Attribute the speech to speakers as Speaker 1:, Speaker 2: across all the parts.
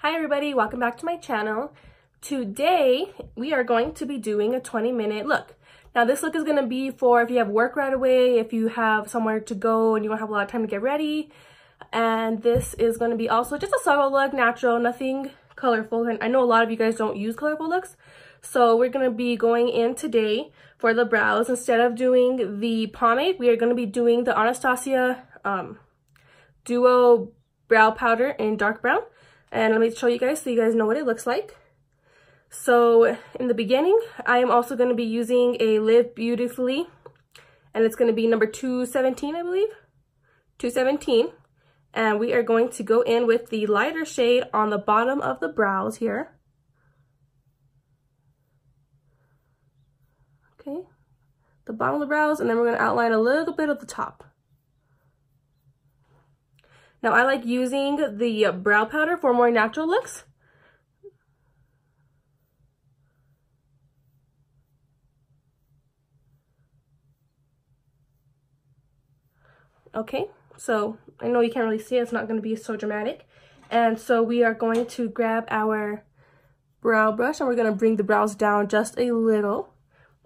Speaker 1: Hi everybody, welcome back to my channel. Today we are going to be doing a 20-minute look. Now this look is going to be for if you have work right away, if you have somewhere to go and you don't have a lot of time to get ready. And this is going to be also just a subtle look, natural, nothing colorful. And I know a lot of you guys don't use colorful looks. So we're going to be going in today for the brows. Instead of doing the pomade, we are going to be doing the Anastasia Duo Brow Powder in dark brown. And let me show you guys so you guys know what it looks like. So in the beginning, I am also going to be using a Live Beautifully, and it's going to be number 217, I believe. 217. And we are going to go in with the lighter shade on the bottom of the brows here. Okay, the bottom of the brows, and then we're going to outline a little bit of the top. Now, I like using the brow powder for more natural looks. Okay, so I know you can't really see it. It's not going to be so dramatic. And so we are going to grab our brow brush and we're going to bring the brows down just a little.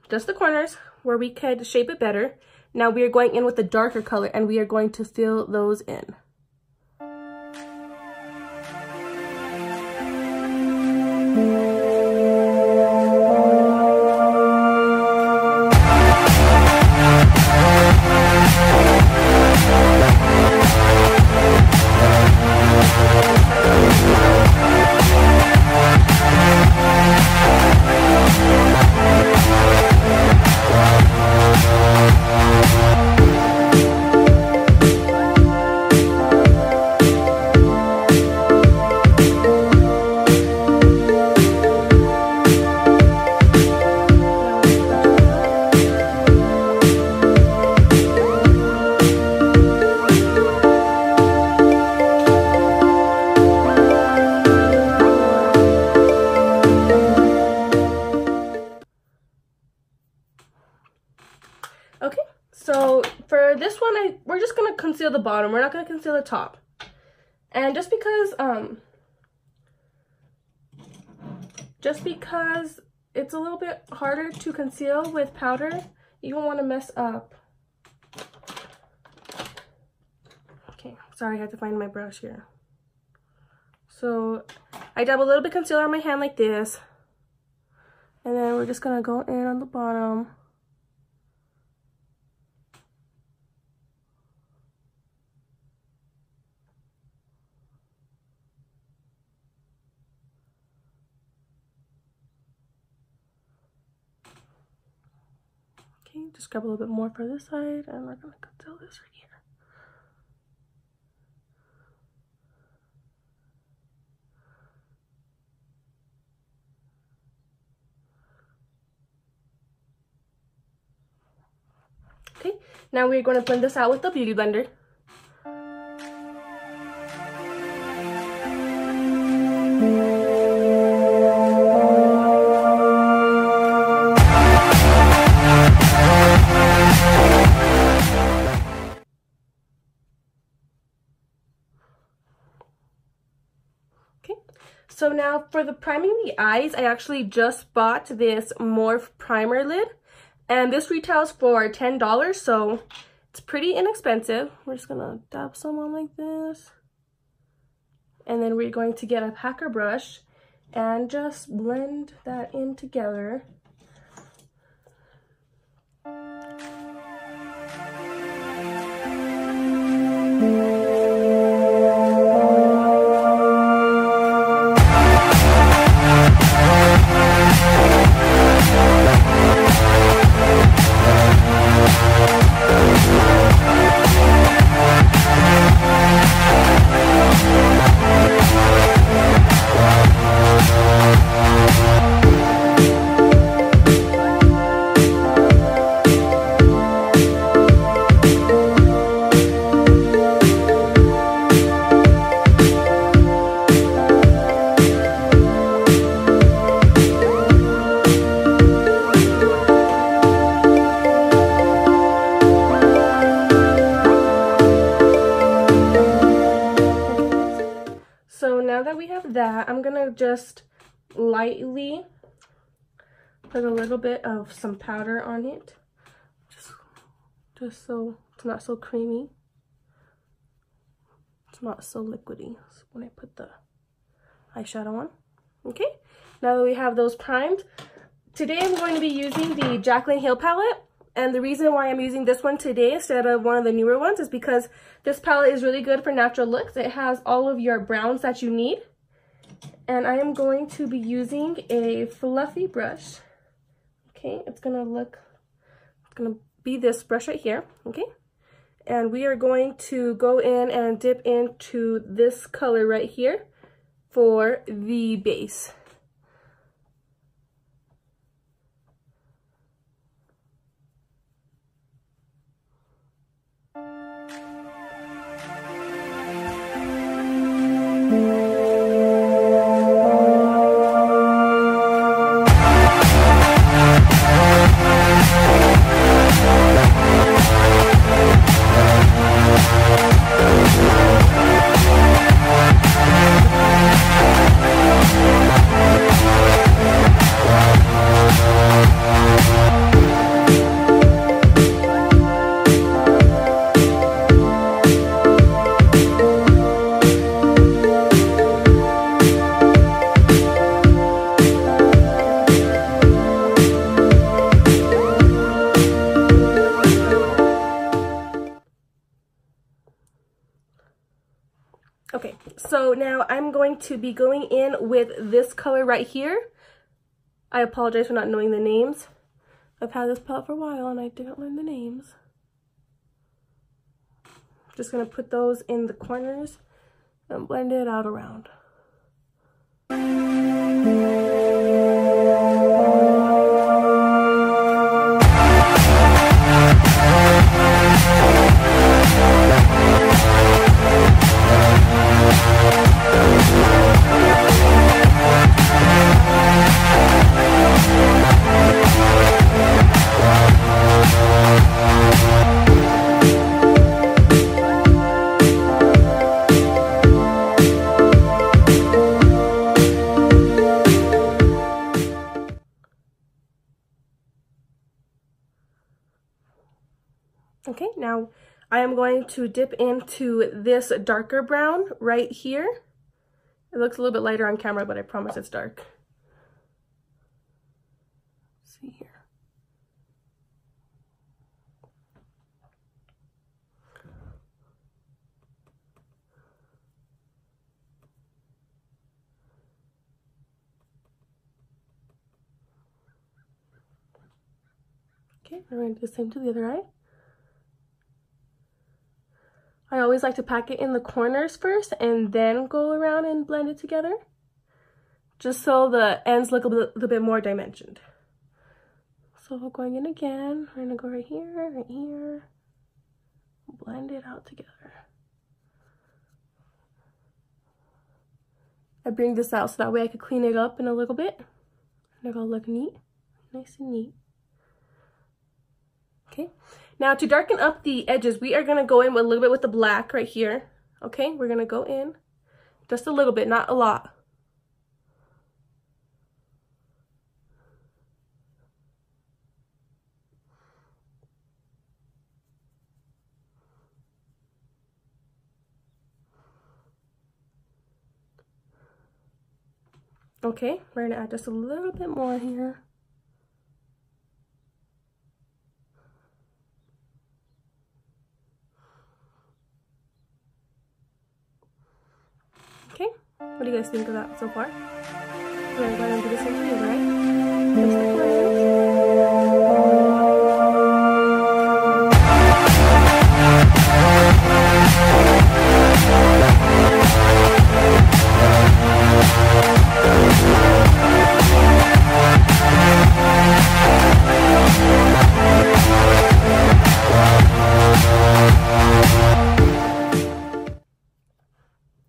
Speaker 1: Just the corners where we could shape it better. Now we are going in with the darker color and we are going to fill those in. Okay, so for this one, we're just going to conceal the bottom. We're not going to conceal the top. And just because it's a little bit harder to conceal with powder, you don't want to mess up. Okay, sorry, I had to find my brush here. So I dab a little bit of concealer on my hand like this. And then we're just going to go in on the bottom. Okay, just grab a little bit more for this side, and we're going to conceal this right here. Okay, now we're going to blend this out with the Beauty Blender. So now for the priming the eyes, I actually just bought this Morphe primer lid. And this retails for $10, so it's pretty inexpensive. We're just going to dab some on like this. And then we're going to get a packer brush and just blend that in together. So now that we have that, I'm gonna just lightly put a little bit of some powder on it, just so it's not so creamy. It's not so liquidy when I put the eyeshadow on. Okay, now that we have those primed, today I'm going to be using the Jaclyn Hill palette. And the reason why I'm using this one today instead of one of the newer ones is because this palette is really good for natural looks. It has all of your browns that you need. And I am going to be using a fluffy brush. Okay, it's gonna be this brush right here, okay? And we are going to go in and dip into this color right here for the base. Okay, so now I'm going to be going in with this color right here. I apologize for not knowing the names. I've had this palette for a while and I didn't learn the names. Just gonna put those in the corners and blend it out around. Okay, now I am going to dip into this darker brown right here. It looks a little bit lighter on camera, but I promise it's dark. Let's see here. Okay, we're going to do the same to the other eye. I always like to pack it in the corners first and then go around and blend it together, just so the ends look a little bit more dimensioned. So going in again, we're gonna go right here, blend it out together. I bring this out so that way I could clean it up in a little bit and it'll look neat, nice and neat. Okay, now to darken up the edges, we are gonna go in with a little bit with the black right here. Okay, we're gonna go in just a little bit, not a lot. Okay, we're gonna add just a little bit more here. Okay, what do you guys think of that so far? We're gonna go ahead and do the same thing, right? Just the corners.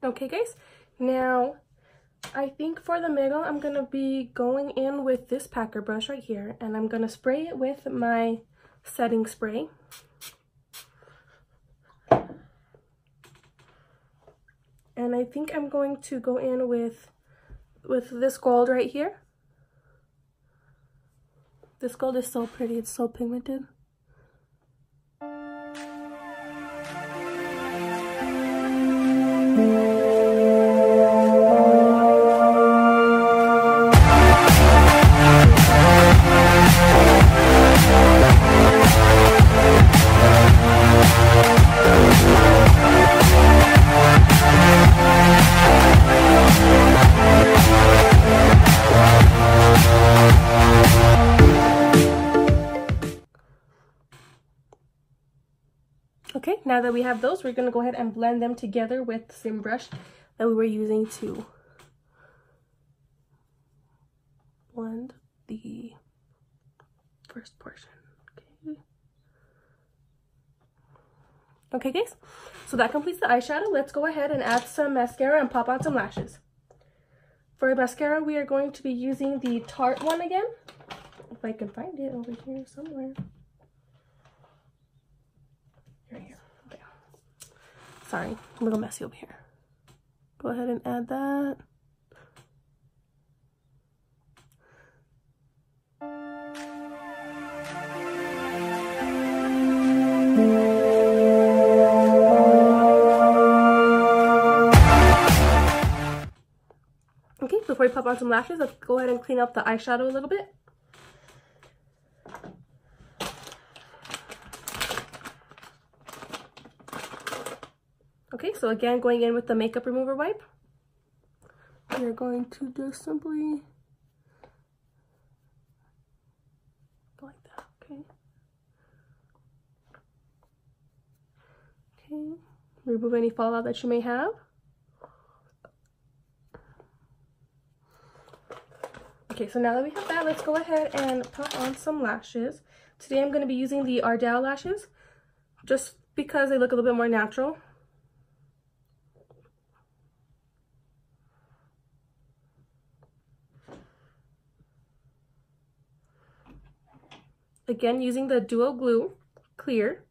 Speaker 1: Okay guys, now I think for the middle I'm gonna be going in with this packer brush right here, and I'm gonna spray it with my setting spray. And I think I'm going to go in with this gold right here. This gold is so pretty, it's so pigmented. Okay, now that we have those, we're going to go ahead and blend them together with the same brush that we were using to blend the first portion. Okay guys, so that completes the eyeshadow. Let's go ahead and add some mascara and pop on some lashes. For mascara, we are going to be using the Tarte one again. If I can find it over here somewhere. Right here. Okay. Sorry, a little messy over here. Go ahead and add that. Okay, before we pop on some lashes, let's go ahead and clean up the eyeshadow a little bit. Okay, so again, going in with the makeup remover wipe, we're going to just simply go like that, okay? Okay, remove any fallout that you may have. Okay, so now that we have that, let's go ahead and pop on some lashes. Today I'm going to be using the Ardell lashes, just because they look a little bit more natural. Again, using the Duo Glue Clear,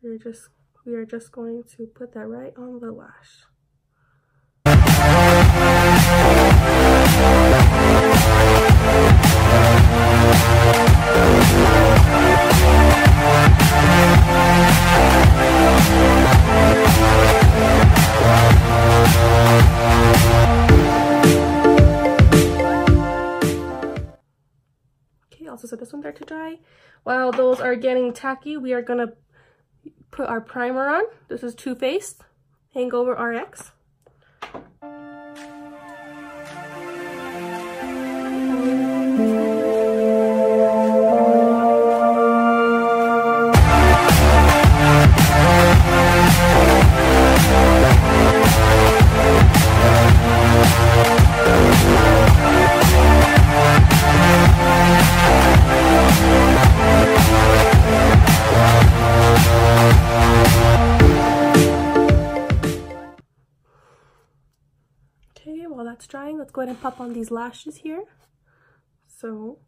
Speaker 1: we are just going to put that right on the lash. Also set this one there to dry. While those are getting tacky, we are gonna put our primer on. This is Too Faced Hangover RX. Okay, while that's drying, let's go ahead and pop on these lashes here. So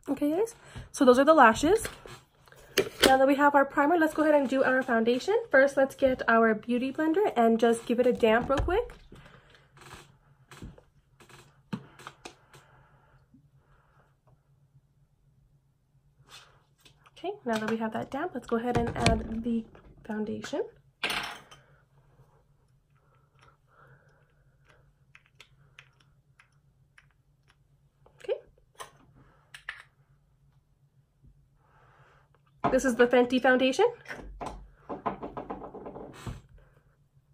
Speaker 1: okay guys, so those are the lashes. Now that we have our primer, let's go ahead and do our foundation. First, let's get our beauty blender and just give it a damp real quick. Okay, now that we have that damp, let's go ahead and add the foundation. Okay. This is the Fenty foundation.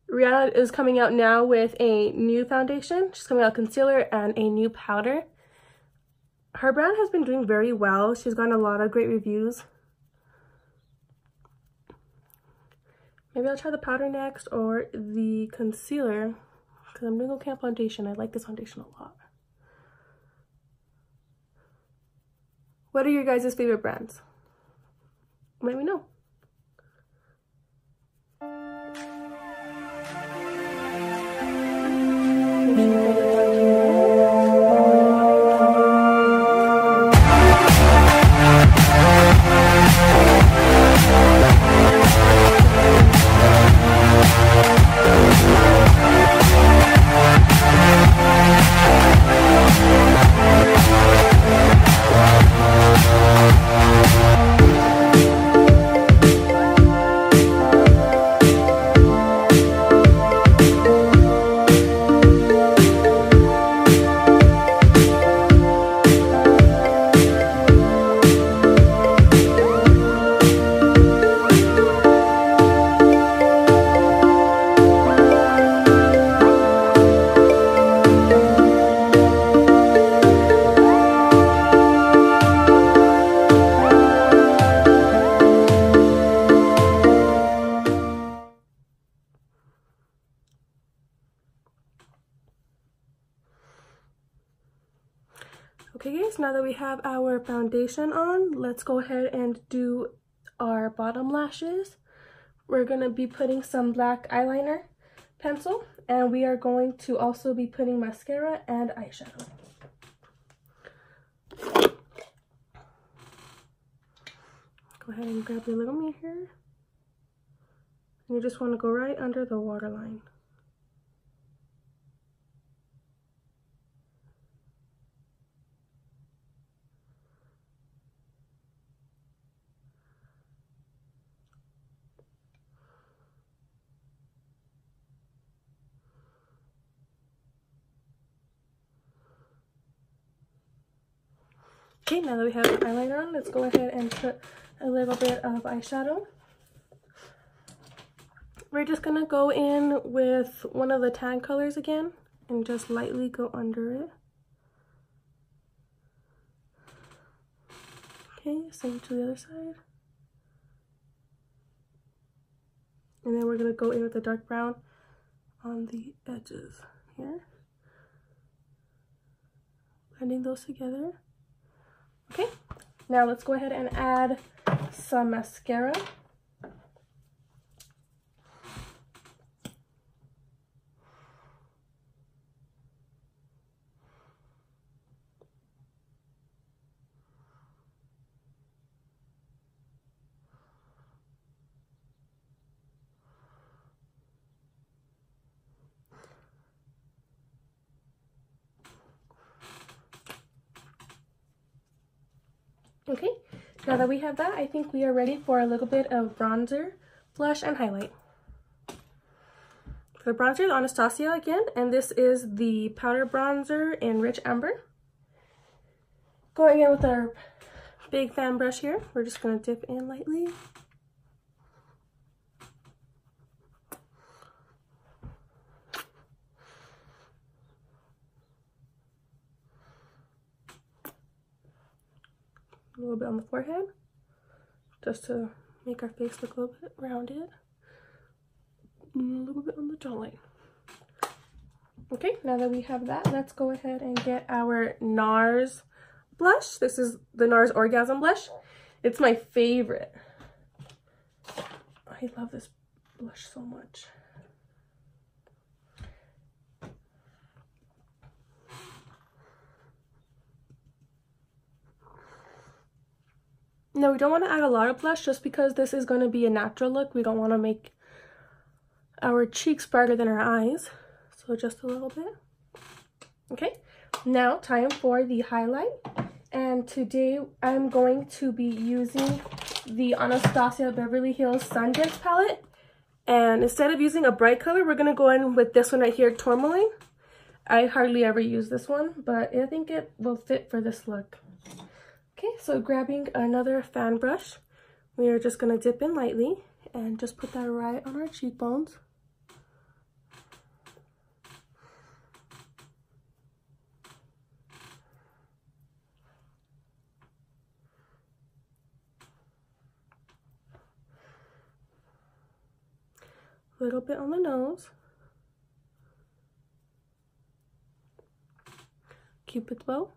Speaker 1: Rihanna is coming out now with a new foundation. She's coming out with concealer and a new powder. Her brand has been doing very well. She's gotten a lot of great reviews. Maybe I'll try the powder next or the concealer because I'm doing okay on foundation. I like this foundation a lot. What are your guys' favorite brands? Let me know. Okay guys, now that we have our foundation on, let's go ahead and do our bottom lashes. We're going to be putting some black eyeliner pencil, and we are going to also be putting mascara and eyeshadow. Go ahead and grab your little mirror, and you just want to go right under the waterline. Okay, now that we have the eyeliner on, let's go ahead and put a little bit of eyeshadow. We're just gonna go in with one of the tan colors again and just lightly go under it. Okay, same to the other side. And then we're gonna go in with the dark brown on the edges here. Blending those together. Okay, now let's go ahead and add some mascara. Okay, now that we have that, I think we are ready for a little bit of bronzer, blush, and highlight. For the bronzer, Anastasia again, and this is the powder bronzer in Rich Amber. Going in with our big fan brush here, we're just going to dip in lightly. A little bit on the forehead, just to make our face look a little bit rounded. And a little bit on the jawline. Okay, now that we have that, let's go ahead and get our NARS blush. This is the NARS Orgasm blush. It's my favorite. I love this blush so much. No, we don't want to add a lot of blush just because this is going to be a natural look. We don't want to make our cheeks brighter than our eyes. So just a little bit. Okay, now time for the highlight. And today I'm going to be using the Anastasia Beverly Hills Sundress palette. And instead of using a bright color, we're going to go in with this one right here, Tourmaline. I hardly ever use this one, but I think it will fit for this look. Okay, so grabbing another fan brush, we are just going to dip in lightly and just put that right on our cheekbones. A little bit on the nose. Cupid's bow.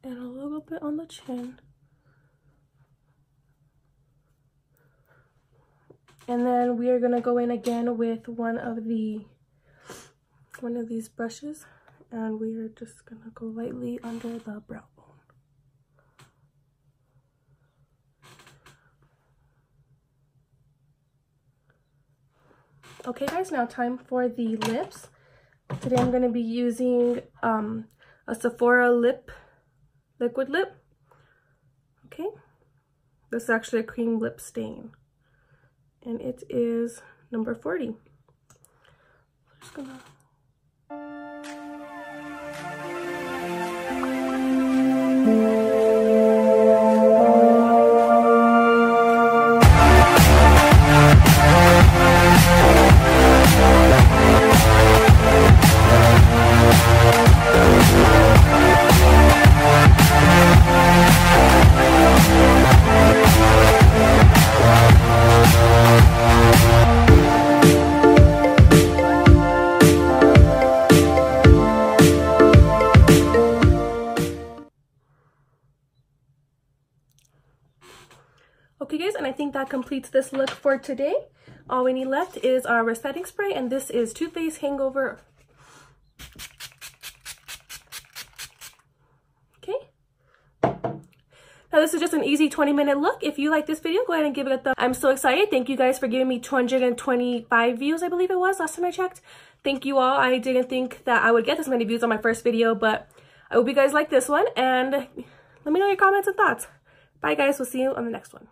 Speaker 1: And a little bit on the chin. And then we are going to go in again with one of these brushes, and we are just going to go lightly under the brow bone. Okay guys, now time for the lips. Today I'm going to be using a Sephora liquid lip. Okay, this is actually a cream lip stain, and it is number 40. I'm just gonna Okay guys, and I think that completes this look for today. All we need left is our setting spray, and this is Too Faced Hangover. Okay. Now this is just an easy 20-minute look. If you like this video, go ahead and give it a thumbs up. I'm so excited. Thank you guys for giving me 225 views, I believe it was, last time I checked. Thank you all. I didn't think that I would get this many views on my first video, but I hope you guys like this one, and let me know your comments and thoughts. Bye guys, we'll see you on the next one.